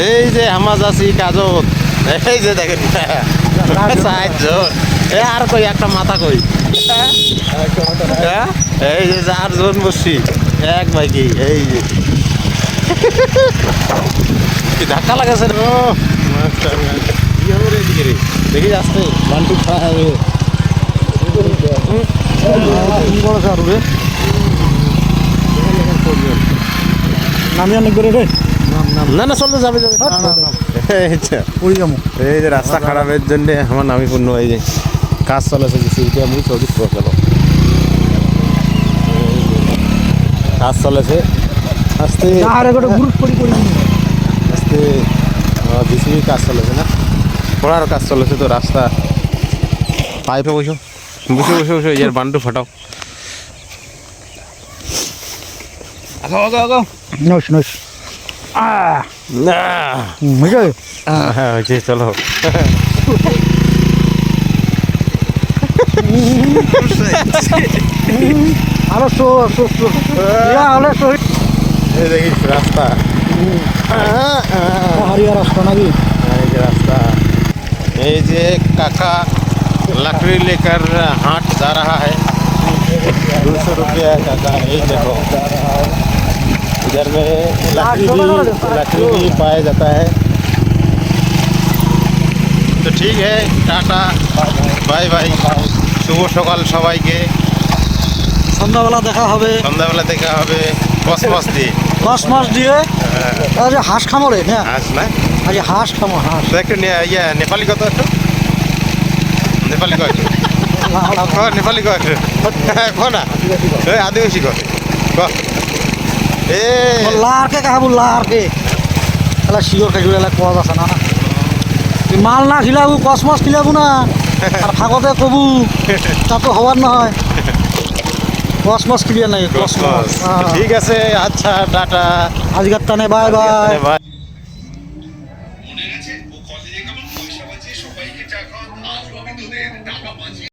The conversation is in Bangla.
এই যে হামাজ আছি কাজত, এই যে দেখেন চারজন, এ আর কই একটা মাথা কই, এই যে 4 জন বসছি এক বাইকে, এই যে কি ধাক্কা লাগাছে রে, ও কি হবে রে এদিকে রে, দেখি আসতে বান্টু খাবে নামি অনেক করে রে। না না চলতে যাবে যাবে, এই যে রাস্তা খারাপের জন্য আমার নামি পূর্ণ, এই যে কাজ চলেছে মুই সৌদি গেল, কাজ চলেছে আস্তে আস্তে, বিসিবির কাজ চলেছে না, পড়ার কাজ চলেছে তো, রাস্তা পাইপে বসো বসে বসে বসে এর বান্ডু ফাটাও, নস নস না হ্যাঁ হয়েছে, চলো আরো এই দেখিস রাস্তা, হারিয়া রাস্তা নাকি? এই যে রাস্তা, এই যে काका लकड़ी लेकर हाट जा रहा है, 200 रुपया काका, यही देखो इधर में लकड़ी भी पाया जाता है, तो ठीक है टाटा बाय बाय, শুভ সকাল সবাইকে, সন্ধ্যাবেলা দেখা হবে, সন্ধ্যাবেলা দেখা হবে কসমস দিয়ে, কসমস দিয়ে আজ হাঁস খামো রে না, হাঁস না, আজ হাঁস খামো, হাঁস তো একটু ইয়ে নেপালি কত একটু, নেপালি কয় একটু, নেপালি কয় একটু, কো না আদিবাসী কয় এ লারকে খাবো, লারকে এলা শিওর খাইছো, এলা কোয়া আছে না, মাল না খিলাবো, কসমস খিলাবো না, আর ফাগতে কবু, তা তো হবার নহয়, কসমস ক্লিয়ার নাই, কসমস ঠিক আছে, আচ্ছা টাটা, আজকের টানে বাই বাই। বাই।